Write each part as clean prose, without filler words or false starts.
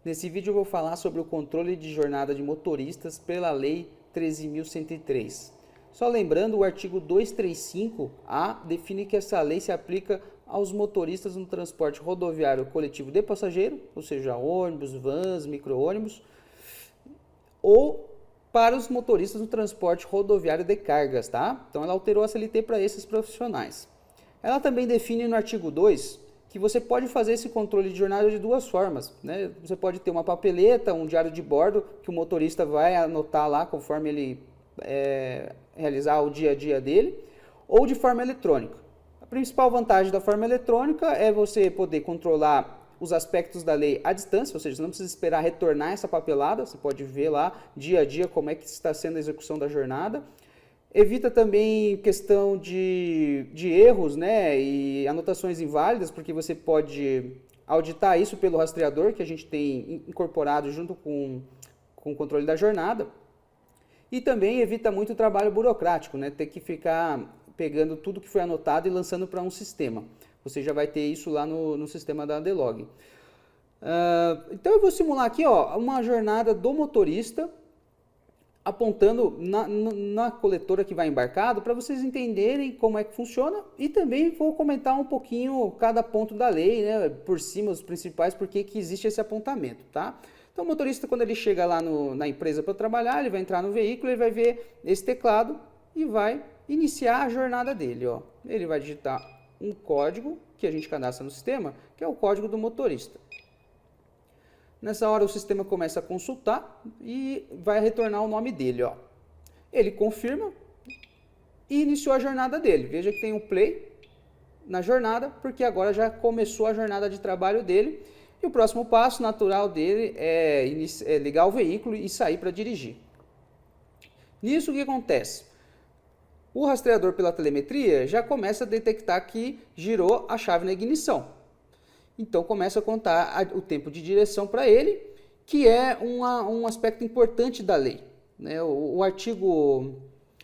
Nesse vídeo eu vou falar sobre o controle de jornada de motoristas pela Lei 13.103. Só lembrando, o artigo 235-A define que essa lei se aplica aos motoristas no transporte rodoviário coletivo de passageiro, ou seja, ônibus, vans, micro-ônibus, ou para os motoristas no transporte rodoviário de cargas, tá? Então ela alterou a CLT para esses profissionais. Ela também define no artigo 2 que você pode fazer esse controle de jornada de duas formas, né? Você pode ter uma papeleta, um diário de bordo, que o motorista vai anotar lá conforme ele realizar o dia a dia dele, ou de forma eletrônica. A principal vantagem da forma eletrônica é você poder controlar os aspectos da lei à distância, ou seja, você não precisa esperar retornar essa papelada, você pode ver lá dia a dia como é que está sendo a execução da jornada. Evita também questão de erros, né, e anotações inválidas, porque você pode auditar isso pelo rastreador que a gente tem incorporado junto com o controle da jornada. E também evita muito trabalho burocrático, né, ter que ficar pegando tudo que foi anotado e lançando para um sistema. Você já vai ter isso lá no sistema da Adelog. Então eu vou simular aqui uma jornada do motorista, apontando na coletora que vai embarcado, para vocês entenderem como é que funciona, e também vou comentar um pouquinho cada ponto da lei, né, por cima, os principais, porque que existe esse apontamento, tá? Então o motorista, quando ele chega lá na empresa para trabalhar, ele vai entrar no veículo, ele vai ver esse teclado e vai iniciar a jornada dele, ó. Ele vai digitar um código que a gente cadastra no sistema, que é o código do motorista. Nessa hora o sistema começa a consultar e vai retornar o nome dele, ó. Ele confirma e iniciou a jornada dele. Veja que tem um play na jornada, porque agora já começou a jornada de trabalho dele. E o próximo passo natural dele é ligar o veículo e sair para dirigir. Nisso o que acontece? O rastreador pela telemetria já começa a detectar que girou a chave na ignição. Então começa a contar o tempo de direção para ele, que é um aspecto importante da lei, né? O artigo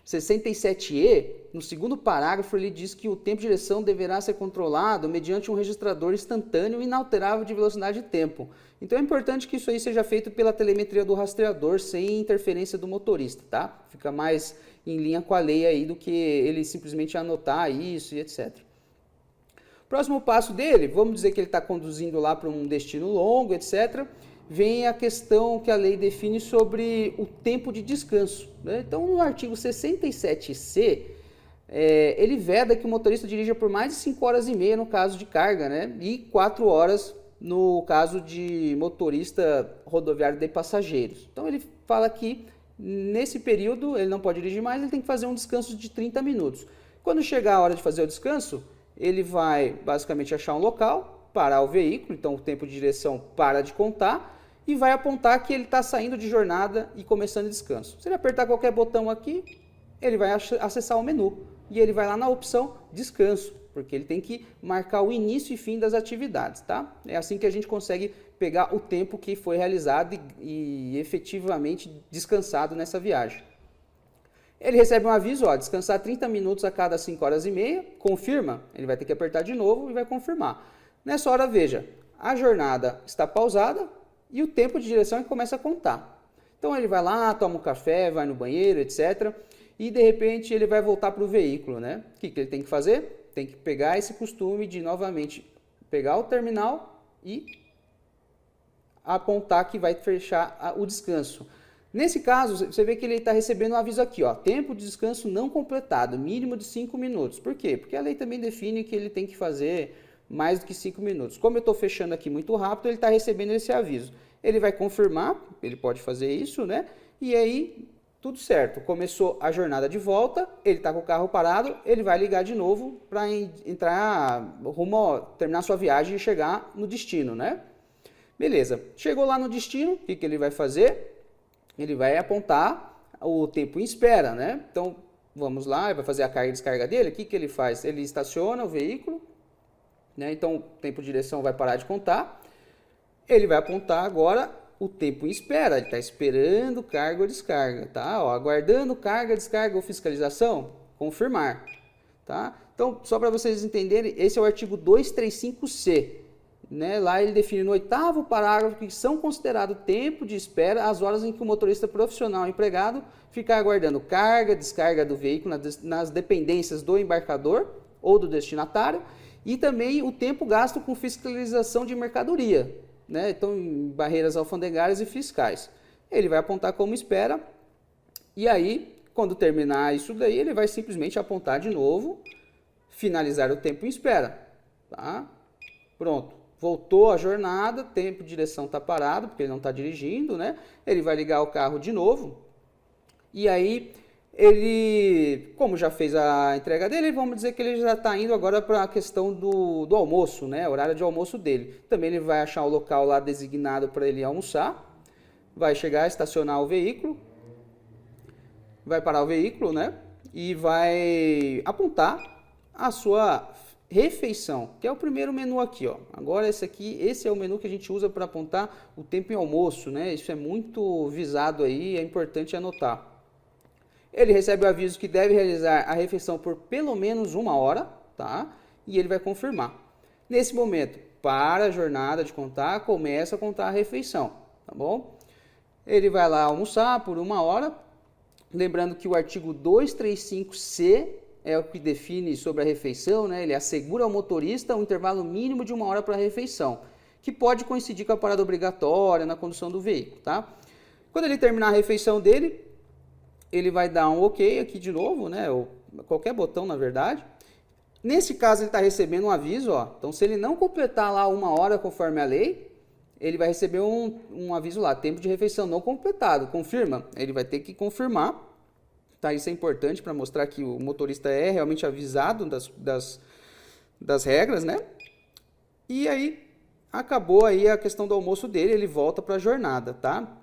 67E, no segundo parágrafo, ele diz que o tempo de direção deverá ser controlado mediante um registrador instantâneo e inalterável de velocidade e tempo. Então é importante que isso aí seja feito pela telemetria do rastreador, sem interferência do motorista, tá? Fica mais em linha com a lei aí do que ele simplesmente anotar isso e etc. Próximo passo dele, vamos dizer que ele está conduzindo lá para um destino longo, etc. Vem a questão que a lei define sobre o tempo de descanso, né? Então, no artigo 67C, ele veda que o motorista dirija por mais de 5 horas e meia no caso de carga, né? E 4 horas no caso de motorista rodoviário de passageiros. Então, ele fala que nesse período ele não pode dirigir mais, ele tem que fazer um descanso de 30 minutos. Quando chegar a hora de fazer o descanso, ele vai basicamente achar um local, parar o veículo, então o tempo de direção para de contar, e vai apontar que ele está saindo de jornada e começando o descanso. Se ele apertar qualquer botão aqui, ele vai acessar o menu, e ele vai lá na opção descanso, porque ele tem que marcar o início e fim das atividades, tá? É assim que a gente consegue pegar o tempo que foi realizado e efetivamente descansado nessa viagem. Ele recebe um aviso, descansar 30 minutos a cada 5 horas e meia, confirma, ele vai ter que apertar de novo e vai confirmar. Nessa hora, veja, a jornada está pausada e o tempo de direção é que começa a contar. Então ele vai lá, toma um café, vai no banheiro, etc. E de repente ele vai voltar para o veículo, né? O que ele tem que fazer? Tem que pegar esse costume de novamente pegar o terminal e apontar que vai fechar o descanso. Nesse caso, você vê que ele está recebendo um aviso aqui, tempo de descanso não completado, mínimo de 5 minutos. Por quê? Porque a lei também define que ele tem que fazer mais do que 5 minutos. Como eu estou fechando aqui muito rápido, ele está recebendo esse aviso. Ele vai confirmar, ele pode fazer isso, né? E aí, tudo certo. Começou a jornada de volta, ele está com o carro parado, ele vai ligar de novo para entrar rumo terminar sua viagem e chegar no destino, né? Beleza. Chegou lá no destino, o que ele vai fazer? Ele vai apontar o tempo em espera, né? Então, vamos lá, ele vai fazer a carga e descarga dele. O que ele faz? Ele estaciona o veículo, né? Então, o tempo de direção vai parar de contar. Ele vai apontar agora o tempo em espera. Ele está esperando carga ou descarga, tá? Aguardando carga, descarga ou fiscalização, confirmar, tá? Então, só para vocês entenderem, esse é o artigo 235C. né, lá ele define no 8º parágrafo que são considerados tempo de espera as horas em que o motorista profissional empregado ficar aguardando carga, descarga do veículo nas dependências do embarcador ou do destinatário, e também o tempo gasto com fiscalização de mercadoria, né, então em barreiras alfandegárias e fiscais. Ele vai apontar como espera, e aí, quando terminar isso daí, ele vai simplesmente apontar de novo, finalizar o tempo em espera, tá? Pronto, voltou a jornada, tempo de direção está parado, porque ele não está dirigindo, né? Ele vai ligar o carro de novo, e aí ele, como já fez a entrega dele, vamos dizer que ele já está indo agora para a questão do almoço, né? Horário de almoço dele. Também ele vai achar o local lá designado para ele almoçar, vai chegar, estacionar o veículo, vai parar o veículo, né? E vai apontar a sua refeição, que é o primeiro menu aqui, ó. Agora esse é o menu que a gente usa para apontar o tempo em almoço, né? Isso é muito visado aí, é importante anotar. Ele recebe o aviso que deve realizar a refeição por pelo menos 1 hora, tá? E ele vai confirmar. Nesse momento, para a jornada de contar, começa a contar a refeição, tá bom? Ele vai lá almoçar por 1 hora, lembrando que o artigo 235C é o que define sobre a refeição, né? Ele assegura ao motorista um intervalo mínimo de 1 hora para a refeição, que pode coincidir com a parada obrigatória na condução do veículo, tá? Quando ele terminar a refeição dele, ele vai dar um OK aqui de novo, né? Ou qualquer botão, na verdade. Nesse caso, ele está recebendo um aviso, ó. Então, se ele não completar lá 1 hora conforme a lei, ele vai receber um aviso lá, tempo de refeição não completado, confirma. Ele vai ter que confirmar, tá? Isso é importante para mostrar que o motorista é realmente avisado das regras, né? E aí, acabou aí a questão do almoço dele, ele volta para a jornada, tá?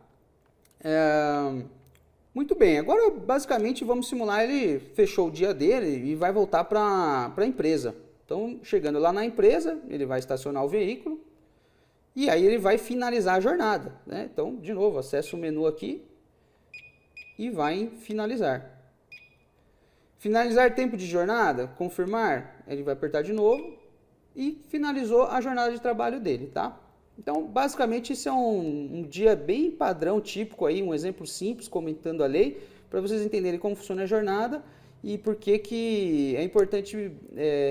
Muito bem, agora basicamente vamos simular, ele fechou o dia dele e vai voltar para a empresa. Então, chegando lá na empresa, ele vai estacionar o veículo e aí ele vai finalizar a jornada, né? Então, de novo, acessa o menu aqui e vai em finalizar. Finalizar tempo de jornada, confirmar, ele vai apertar de novo e finalizou a jornada de trabalho dele, tá? Então, basicamente, isso é um dia bem padrão, típico aí, um exemplo simples comentando a lei, para vocês entenderem como funciona a jornada e por que é importante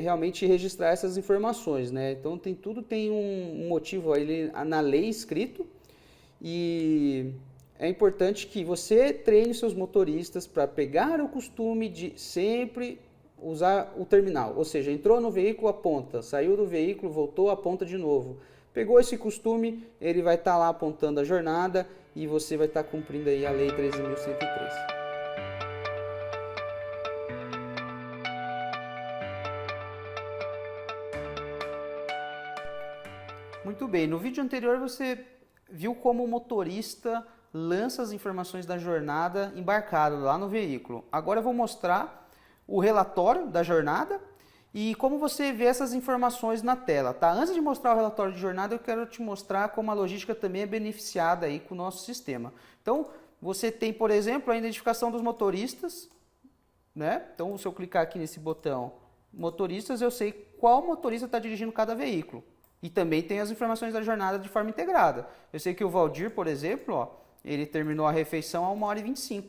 realmente registrar essas informações, né? Então, tudo tem um motivo aí na lei escrito e é importante que você treine seus motoristas para pegar o costume de sempre usar o terminal, ou seja, entrou no veículo, aponta, saiu do veículo, voltou, aponta de novo. Pegou esse costume, ele vai estar lá apontando a jornada e você vai estar cumprindo aí a Lei 13.103. Muito bem, no vídeo anterior você viu como o motorista lança as informações da jornada embarcado lá no veículo. Agora eu vou mostrar o relatório da jornada e como você vê essas informações na tela, tá? Antes de mostrar o relatório de jornada, eu quero te mostrar como a logística também é beneficiada aí com o nosso sistema. Então, você tem, por exemplo, a identificação dos motoristas, né? Então, se eu clicar aqui nesse botão motoristas, eu sei qual motorista está dirigindo cada veículo. E também tem as informações da jornada de forma integrada. Eu sei que o Valdir, por exemplo, ó, ele terminou a refeição a 1h25.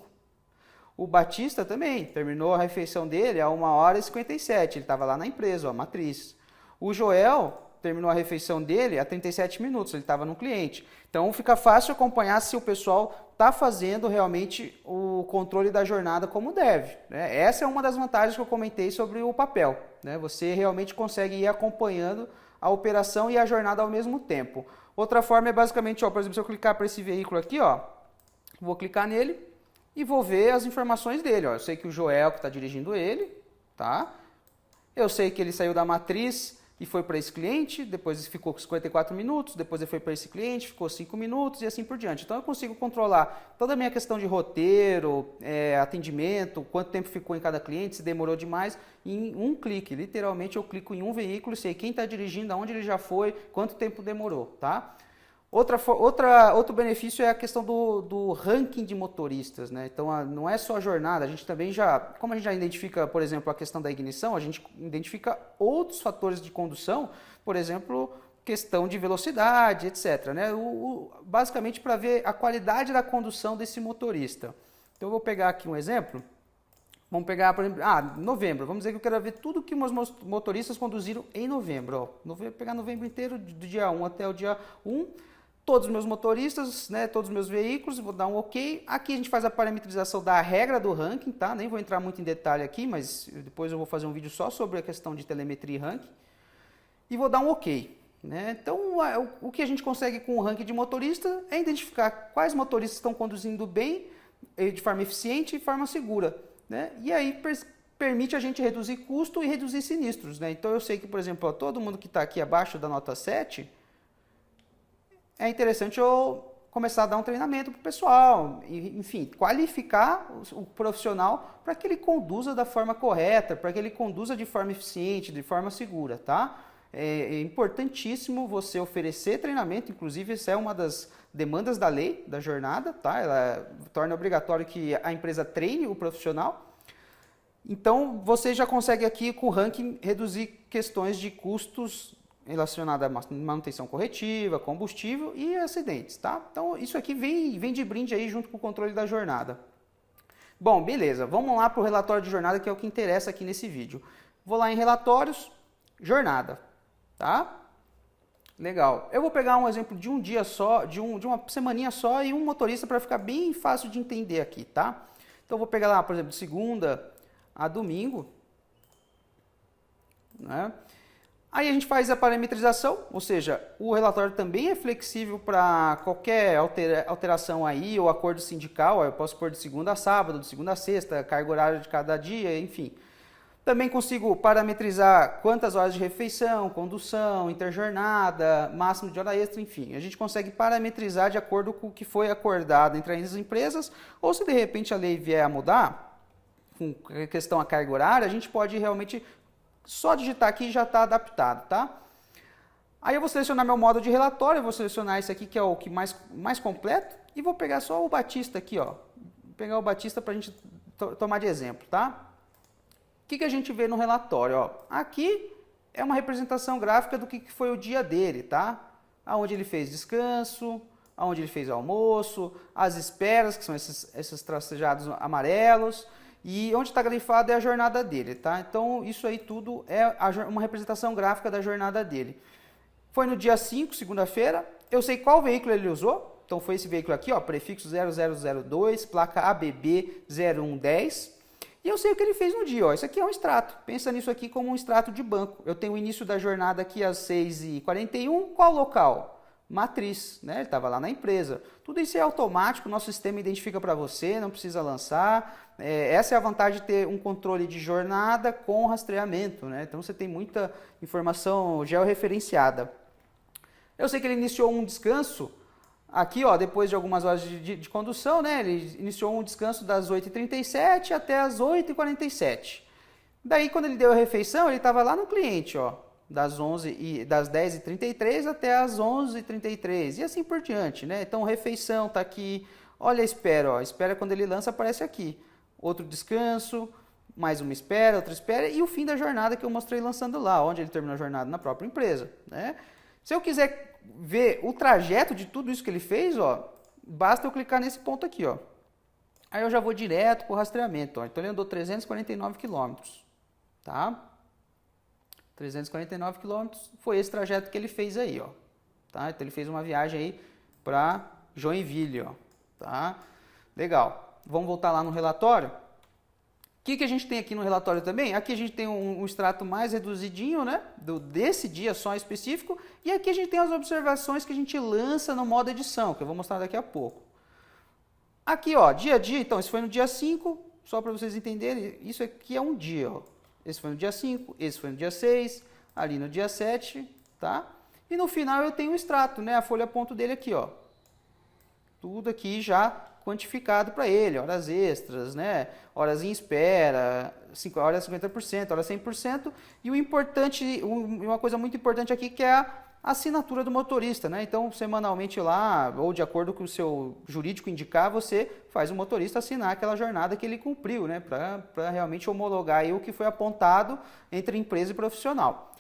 O Batista também terminou a refeição dele a 1h57, ele estava lá na empresa, ó, matriz. O Joel terminou a refeição dele a 37 minutos, ele estava no cliente. Então fica fácil acompanhar se o pessoal está fazendo realmente o controle da jornada como deve, né? Essa é uma das vantagens que eu comentei sobre o papel, né? Você realmente consegue ir acompanhando a operação e a jornada ao mesmo tempo. Outra forma é basicamente, ó, por exemplo, se eu clicar para esse veículo aqui, ó, vou clicar nele e vou ver as informações dele. Ó. Eu sei que o Joel que está dirigindo ele, tá? Eu sei que ele saiu da matriz e foi para esse cliente, depois ficou 54 minutos, depois ele foi para esse cliente, ficou 5 minutos e assim por diante. Então eu consigo controlar toda a minha questão de roteiro, atendimento, quanto tempo ficou em cada cliente, se demorou demais, em um clique. Literalmente eu clico em um veículo e sei quem está dirigindo, aonde ele já foi, quanto tempo demorou, tá? Outro benefício é a questão do ranking de motoristas, né? Então, não é só a jornada, a gente também como a gente já identifica, por exemplo, a questão da ignição, a gente identifica outros fatores de condução, por exemplo, questão de velocidade, etc. Né? Basicamente para ver a qualidade da condução desse motorista. Então eu vou pegar aqui um exemplo. Vamos pegar, por exemplo, novembro. Vamos dizer que eu quero ver tudo que meus motoristas conduziram em novembro. Ó. Vou pegar novembro inteiro, do dia 1 até o dia 1. Todos os meus motoristas, né, todos os meus veículos, vou dar um OK. Aqui a gente faz a parametrização da regra do ranking, tá? Nem vou entrar muito em detalhe aqui, mas depois eu vou fazer um vídeo só sobre a questão de telemetria e ranking. E vou dar um OK. Né? Então, o que a gente consegue com o ranking de motorista é identificar quais motoristas estão conduzindo bem, de forma eficiente e de forma segura. Né? E aí permite a gente reduzir custo e reduzir sinistros. Né? Então eu sei que, por exemplo, todo mundo que está aqui abaixo da nota 7, é interessante eu começar a dar um treinamento para o pessoal, enfim, qualificar o profissional para que ele conduza da forma correta, para que ele conduza de forma eficiente, de forma segura. Tá? É importantíssimo você oferecer treinamento, inclusive essa é uma das demandas da lei, da jornada, tá? Ela torna obrigatório que a empresa treine o profissional. Então, você já consegue aqui com o ranking reduzir questões de custos relacionados à manutenção corretiva, combustível e acidentes, tá? Então, isso aqui vem de brinde aí junto com o controle da jornada. Bom, beleza, vamos lá para o relatório de jornada, que é o que interessa aqui nesse vídeo. Vou lá em relatórios, jornada, tá? Legal. Eu vou pegar um exemplo de um dia só, de uma semaninha só e um motorista para ficar bem fácil de entender aqui, tá? Então eu vou pegar lá, por exemplo, de segunda a domingo, né? Aí a gente faz a parametrização, ou seja, o relatório também é flexível para qualquer alteração aí, ou acordo sindical, eu posso pôr de segunda a sábado, de segunda a sexta, carga horária de cada dia, enfim. Também consigo parametrizar quantas horas de refeição, condução, interjornada, máximo de hora extra, enfim. A gente consegue parametrizar de acordo com o que foi acordado entre as empresas, ou se de repente a lei vier a mudar, com questão a carga horária, a gente pode realmente só digitar aqui e já está adaptado, tá? Aí eu vou selecionar meu modo de relatório, eu vou selecionar esse aqui que é o que mais completo, e vou pegar só o Batista aqui, ó. Vou pegar o Batista para a gente tomar de exemplo, tá? O que a gente vê no relatório? Ó, aqui é uma representação gráfica do que foi o dia dele, tá? Aonde ele fez descanso, aonde ele fez almoço, as esperas, que são esses tracejados amarelos, e onde está grifado é a jornada dele, tá? Então, isso aí tudo é uma representação gráfica da jornada dele. Foi no dia 5, segunda-feira, eu sei qual veículo ele usou, então foi esse veículo aqui, ó, prefixo 0002, placa ABB 0110, e eu sei o que ele fez no dia, ó. Isso aqui é um extrato. Pensa nisso aqui como um extrato de banco. Eu tenho o início da jornada aqui às 6h41. Qual local? Matriz, né? Ele estava lá na empresa. Tudo isso é automático, o nosso sistema identifica para você, não precisa lançar. Essa é a vantagem de ter um controle de jornada com rastreamento, né? Então você tem muita informação georreferenciada. Eu sei que ele iniciou um descanso. Aqui, ó, depois de algumas horas de condução, né, ele iniciou um descanso das 8h37 até as 8h47. Daí, quando ele deu a refeição, ele estava lá no cliente, ó, das 10h33 até as 11h33 e assim por diante, né? Então, refeição tá aqui, olha a espera, ó, espera quando ele lança aparece aqui. Outro descanso, mais uma espera, outra espera e o fim da jornada que eu mostrei lançando lá, onde ele terminou a jornada na própria empresa, né? Se eu quiser ver o trajeto de tudo isso que ele fez, ó, basta eu clicar nesse ponto aqui, ó. Aí eu já vou direto para o rastreamento, ó. Então ele andou 349 km, tá? 349 km foi esse trajeto que ele fez aí, ó. Tá? Então ele fez uma viagem aí para Joinville, ó. Tá? Legal. Vamos voltar lá no relatório. O que a gente tem aqui no relatório também? Aqui a gente tem um extrato mais reduzidinho, né? Desse dia só específico. E aqui a gente tem as observações que a gente lança no modo edição, que eu vou mostrar daqui a pouco. Aqui, ó, dia a dia, então, esse foi no dia 5, só para vocês entenderem, isso aqui é um dia, ó. Esse foi no dia 5, esse foi no dia 6, ali no dia 7, tá? E no final eu tenho o extrato, né? A folha ponto dele aqui, ó. Tudo aqui já quantificado para ele, horas extras, né? Horas em espera, horas 50%, horas 100%, e o importante, uma coisa muito importante aqui que é a assinatura do motorista, né? Então, semanalmente lá, ou de acordo com o seu jurídico indicar, você faz o motorista assinar aquela jornada que ele cumpriu, né? Para realmente homologar aí o que foi apontado entre empresa e profissional.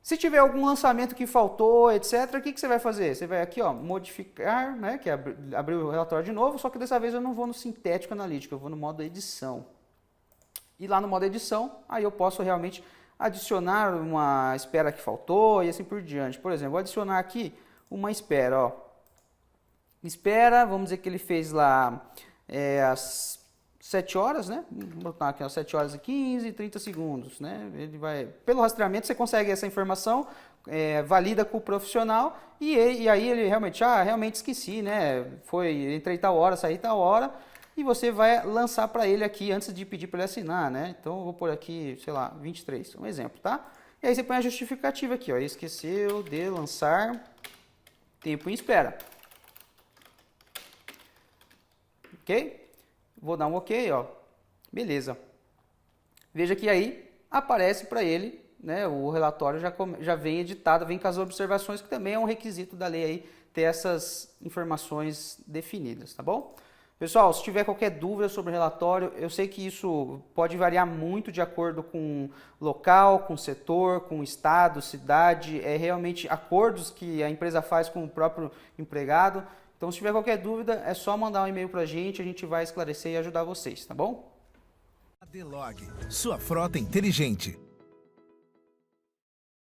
Se tiver algum lançamento que faltou, etc., o que você vai fazer? Você vai aqui, ó, modificar, né, que é abrir o relatório de novo, só que dessa vez eu não vou no sintético analítico, eu vou no modo edição. E lá no modo edição, aí eu posso realmente adicionar uma espera que faltou e assim por diante. Por exemplo, vou adicionar aqui uma espera, ó. Espera, vamos dizer que ele fez lá às 7 horas, né? Vou botar aqui, ó, 7 horas e 15 e 30 segundos, né? Ele vai, pelo rastreamento você consegue essa informação, valida com o profissional e aí ele realmente, realmente esqueci, né? Entrei tal hora, saí tal hora, e você vai lançar para ele aqui antes de pedir para ele assinar, né? Então eu vou pôr aqui, sei lá, 23, um exemplo, tá? E aí você põe a justificativa aqui, ó, esqueceu de lançar, tempo em espera. Ok? Vou dar um ok, ó. Beleza. Veja que aí aparece para ele, né, o relatório já vem editado, vem com as observações, que também é um requisito da lei aí, ter essas informações definidas, tá bom? Pessoal, se tiver qualquer dúvida sobre o relatório, eu sei que isso pode variar muito de acordo com local, com setor, com estado, cidade, realmente acordos que a empresa faz com o próprio empregado. Então, se tiver qualquer dúvida, é só mandar um e-mail para a gente vai esclarecer e ajudar vocês, tá bom? ADLog, sua frota inteligente.